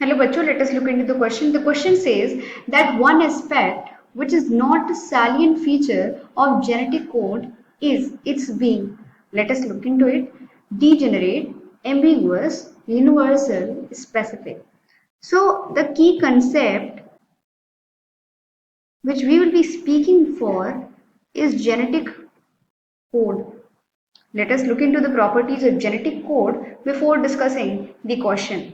Hello, Bacho. Let us look into the question. The question says that one aspect which is not a salient feature of genetic code is its being. Let us look into it. Degenerate, ambiguous, universal, specific. So, the key concept which we will be speaking for is genetic code. Let us look into the properties of genetic code before discussing the question.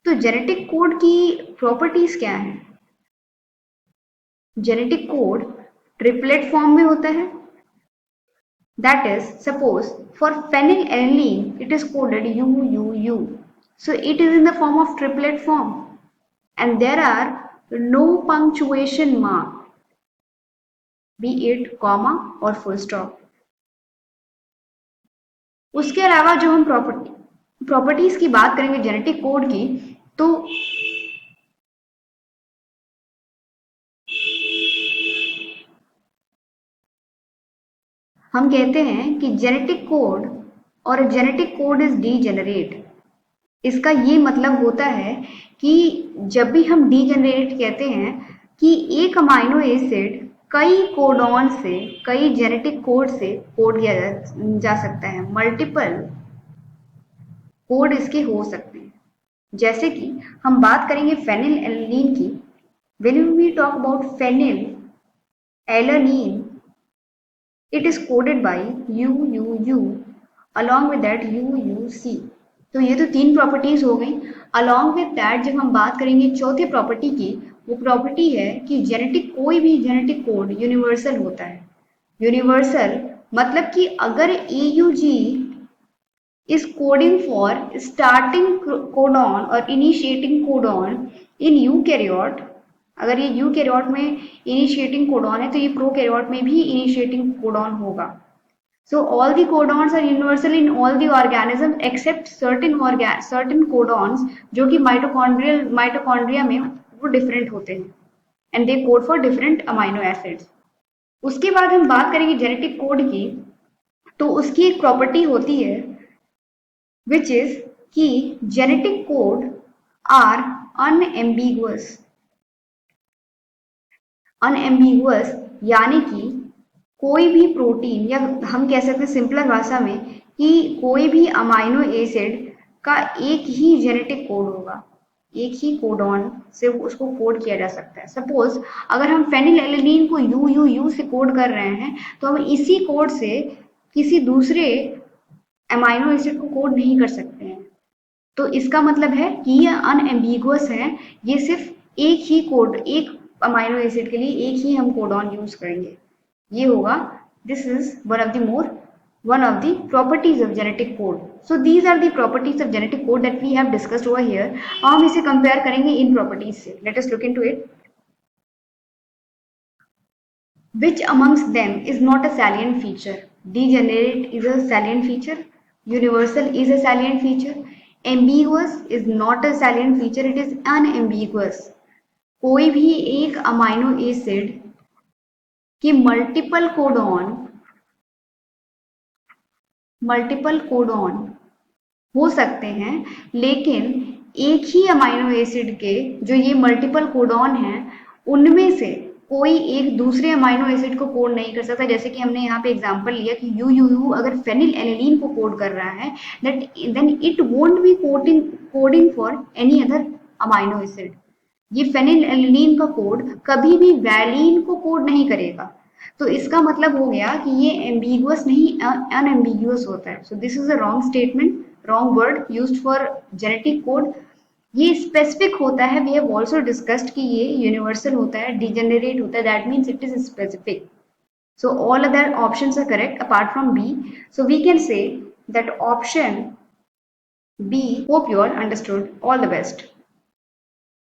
तो genetic code की properties क्या है? Genetic code triplet form में होता है. That is suppose for phenylalanine it is coded UUU. So it is in the form of triplet form and there are no punctuation mark, be it comma or full stop. उसके अलावा जो हम properties की बात करेंगे genetic code की, तो हम कहते हैं कि जेनेटिक कोड और जेनेटिक कोड इज डीजेनरेट. इसका ये मतलब होता है कि जब भी हम डीजेनरेट कहते हैं कि एक अमाइनो एसिड कई कोडॉन से, कई जेनेटिक कोड से कोड किया जा सकता है. मल्टीपल कोड इसके हो सकते हैं. जैसे कि हम बात करेंगे फेनिलएलनिन की. When we talk about phenylalanine, it is coded by UUU along with that UUC. तो ये तो तीन प्रॉपर्टीज हो गई. अलॉन्ग विद दैट जब हम बात करेंगे चौथी प्रॉपर्टी की, वो प्रॉपर्टी है कि जेनेटिक कोई भी जेनेटिक कोड यूनिवर्सल होता है. यूनिवर्सल मतलब कि अगर AUG is coding for starting codon और initiating codon in eukaryote, अगर ये यूकैरियोट में इनिशिएटिंग कोडॉन है तो ये प्रोकैरियोट में भी इनिशिएटिंग कोडॉन होगा. So all the codons are universal in all the organism except certain codons जो कि माइटोकॉन्ड्रिया में वो डिफरेंट होते हैं and they code for different amino acids. उसके बाद हम बात करेंगे जेनेटिक कोड की, तो उसकी एक प्रॉपर्टी होती है विच इज कि genetic code are unambiguous. Unambiguous यानी कि कोई भी प्रोटीन, या हम कह सकते हैं सिंपलर भाषा में कि कोई भी अमाइनो एसिड का एक ही जेनेटिक कोड होगा, एक ही कोडॉन से उसको कोड किया जा सकता है. सपोज अगर हम फेनिलएलनिन को UUU से कोड कर रहे हैं तो हम इसी कोड से किसी दूसरे अमाइनो एसिड को कोड नहीं कर सकते हैं. तो इसका मतलब है कि ये अनएम्बिगुअस है. ये सिर्फ एक ही कोड, एक अमाइनो एसिड के लिए एक ही हम कोडॉन यूज करेंगे. ये होगा. This is one of the properties of genetic code. So these are the properties of genetic code that we have discussed over here. हम इसे कंपेयर करेंगे इन प्रॉपर्टीज से. Let us look into it. Which amongst them is not a salient feature? Degenerate is a salient feature. Universal is a salient feature. Ambiguous is not a salient feature. It is unambiguous. कोई भी एक amino acid कि multiple codon हो सकते हैं, लेकिन एक ही amino acid के जो ये मल्टीपल कोडॉन हैं उनमें से कोई एक दूसरे अमाइनो एसिड को कोड नहीं कर सकता. जैसे कि हमने यहाँ पे एग्जांपल लिया कि UUU अगर फेनिलएलनिन को कोड कर रहा है, then it won't be coding for any other amino acid. ये फेनिलएलनिन का कोड कभी भी वैलिन को कोड नहीं करेगा. तो इसका मतलब हो गया कि ये एम्बिगुअस नहीं, अनएम्बिगुअस होता है. So this is a wrong statement, wrong word used for genetic code. ये स्पेसिफिक होता है. वी हैव आल्सो डिस्कस्ड कि ये यूनिवर्सल होता है, डिजेनरेट होता है. That means it is specific. So all other options are correct apart from B. So we can say that option B. Hope you all understood. All the best.